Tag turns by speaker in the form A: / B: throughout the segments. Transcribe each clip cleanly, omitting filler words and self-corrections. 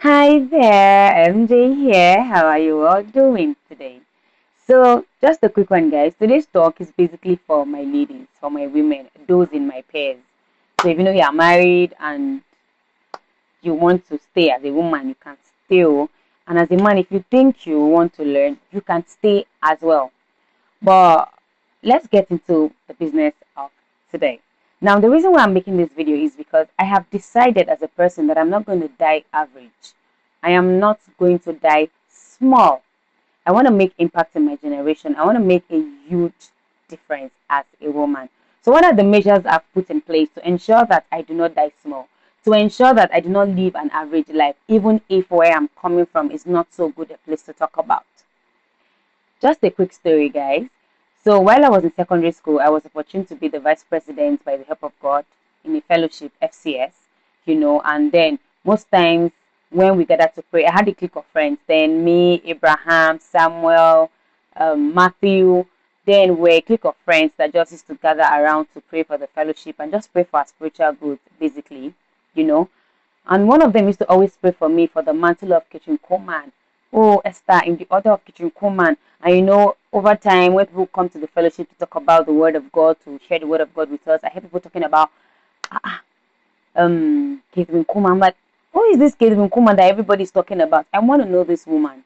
A: Hi there, MJ here. How are you all doing today? So, just a quick one, guys. Today's talk is basically for my ladies, for my women, those in my pairs. So, if you know you are married and you want to stay as a woman, you can stay. And as a man, if you think you want to learn, you can stay as well. But let's get into the business of today. Now, the reason why I'm making this video is because I have decided as a person that I'm not going to die average. I am not going to die small. I want to make impact in my generation. I want to make a huge difference as a woman. So, what are the measures I've put in place to ensure that I do not die small? To ensure that I do not live an average life, even if where I'm coming from is not so good a place to talk about. Just a quick story, guys. So while I was in secondary school, I was opportune to be the vice president by the help of God in a fellowship, FCS, and then most times when we gathered to pray, I had a clique of friends. Then me, Abraham, Samuel, Matthew, then we're a clique of friends that just used to gather around to pray for the fellowship and just pray for our spiritual growth, basically, you know. And one of them used to always pray for me for the mantle of Kitchen Coleman. Oh, Esther, in the order of Kitchen Coleman. And over time, when people come to the fellowship to talk about the word of God, to share the word of God with us, I hear people talking about Catherine Coleman. I'm like, who is this Catherine Coleman that everybody's talking about? I want to know this woman.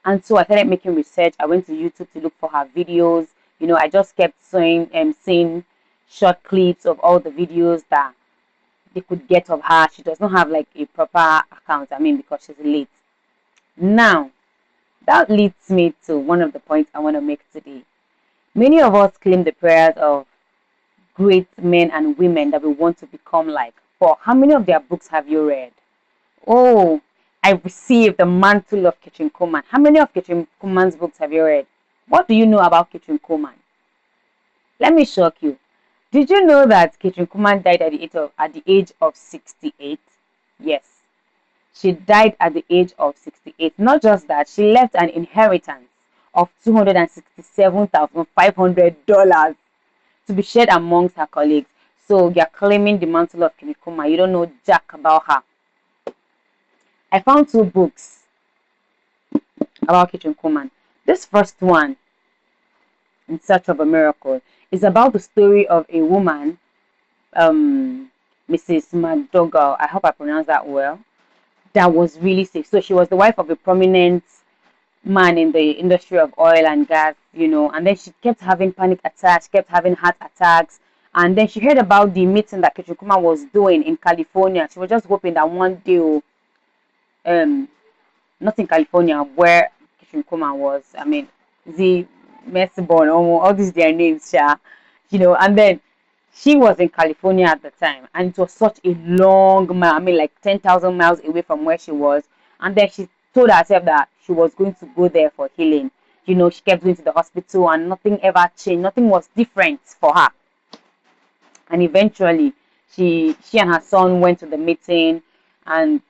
A: And so I started making research. I went to YouTube to look for her videos. I just kept seeing short clips of all the videos that they could get of her. She does not have like a proper account, because she's late. Now, that leads me to one of the points I want to make today. Many of us claim the prayers of great men and women that we want to become like. But how many of their books have you read? Oh, I received the mantle of Kitchen Coleman. How many of Kitchen Coleman's books have you read? What do you know about Kitchen Coleman? Let me shock you. Did you know that Kitchen Coleman died at the age of 68? Yes. She died at the age of 68. Not just that, she left an inheritance of $267,500 to be shared amongst her colleagues. So you're claiming the mantle of Kinikuma. You don't know jack about her. I found two books about Kitchen Coleman. This first one, In Search of a Miracle, is about the story of a woman, Mrs. McDougall. I hope I pronounced that well. That was really sick. So she was the wife of a prominent man in the industry of oil and gas, and then she kept having panic attacks, kept having heart attacks. And then she heard about the meeting that Kechukuma was doing in California. She was just hoping that one day, not in California, where Kechukuma was. The Mercyborn, all these their names, yeah, and then she was in California at the time, and it was such a long mile. Like 10,000 miles away from where she was. And then she told herself that she was going to go there for healing. She kept going to the hospital, and nothing ever changed. Nothing was different for her. And eventually, she and her son went to the meeting, and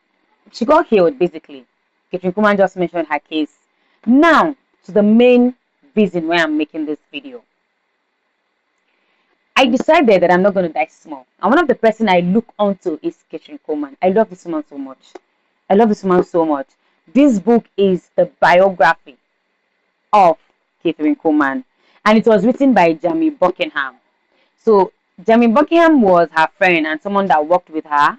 A: she got healed. Basically, Catherine Kuman just mentioned her case. Now to the main reason why I'm making this video. I decided that I'm not going to die small. And one of the person I look onto is Catherine Coleman. I love this woman so much. I love this woman so much. This book is the biography of Catherine Coleman, and it was written by Jamie Buckingham. So Jamie Buckingham was her friend and someone that worked with her,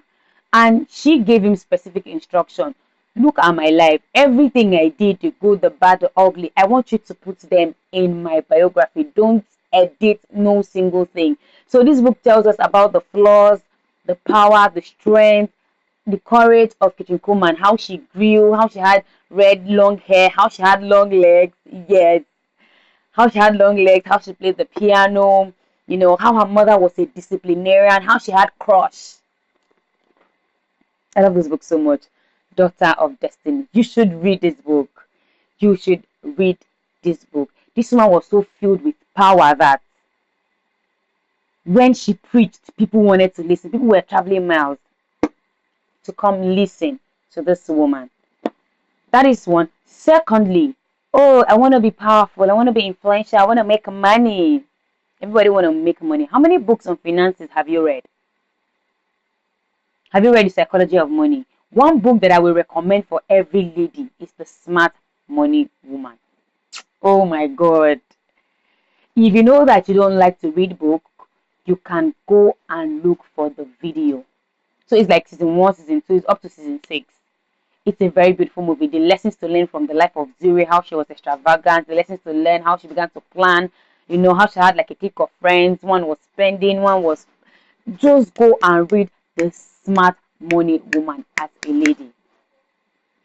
A: and she gave him specific instruction. Look at my life, everything I did, the good, the bad, the ugly. I want you to put them in my biography. Don't edit no single thing. So this book tells us about the flaws, the power, the strength, the courage of Kitchen Coleman, how she grew, how she had red long hair, how she had long legs. Yes, how she had long legs, how she played the piano, how her mother was a disciplinarian, how she had crush. I love this book so much. Daughter of Destiny. You should read this book. You should read this book. This woman was so filled with power that when she preached, people wanted to listen. People were traveling miles to come listen to this woman. That is one. Secondly, oh, I want to be powerful. I want to be influential. I want to make money. Everybody want to make money. How many books on finances have you read? Have you read The Psychology of Money? One book that I will recommend for every lady is The Smart Money Woman. Oh my God. If you know that you don't like to read book, you can go and look for the video. So it's like season 1, season 2, it's up to season 6. It's a very beautiful movie. The lessons to learn from the life of Zuri, how she was extravagant, the lessons to learn, how she began to plan, how she had like a clique of friends. One was spending, one was just go and read The Smart Money Woman as a lady.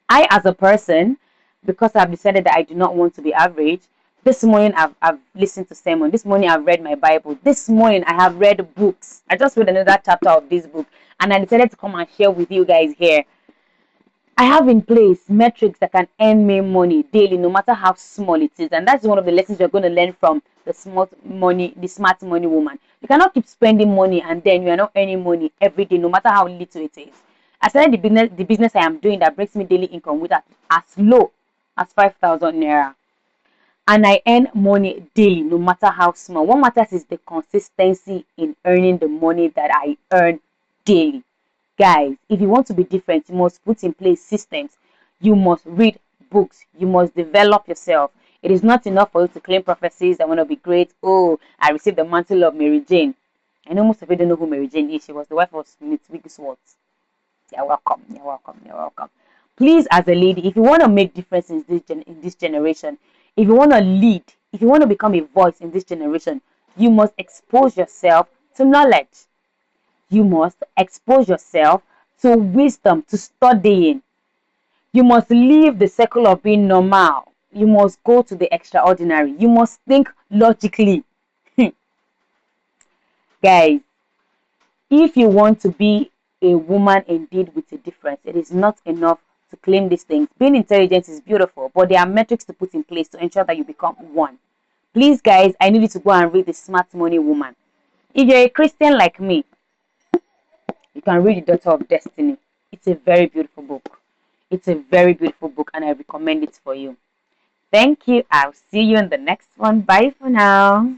A: I, as a person, because I've decided that I do not want to be average, this morning I've listened to sermon. This morning I've read my Bible. This morning I have read books. I just read another chapter of this book and I decided to come and share with you guys here. I have in place metrics that can earn me money daily, no matter how small it is. And that's one of the lessons you're going to learn from the smart money woman. You cannot keep spending money and then you are not earning money every day, no matter how little it is. I started the business I am doing that brings me daily income with as low as 5,000 naira. And I earn money daily, no matter how small. What matters is the consistency in earning the money that I earn daily. Guys, if you want to be different, you must put in place systems. You must read books. You must develop yourself. It is not enough for you to claim prophecies. I want to be great. Oh, I received the mantle of Mary Jane. I know most of you don't know who Mary Jane is. She was the wife of Smith Wigglesworth. You're welcome. You're welcome. You're welcome. Please, as a lady, if you want to make difference in this generation, if you want to lead, if you want to become a voice in this generation, you must expose yourself to knowledge. You must expose yourself to wisdom, to studying. You must leave the circle of being normal. You must go to the extraordinary. You must think logically. Guys, if you want to be a woman indeed with a difference, it is not enough to claim these things. Being intelligent is beautiful, but there are metrics to put in place to ensure that you become one. Please, guys, I need you to go and read The Smart Money Woman. If you're a Christian like me, you can read The Daughter of Destiny. It's a very beautiful book. It's a very beautiful book, and I recommend it for you. Thank you. I'll see you in the next one. Bye for now.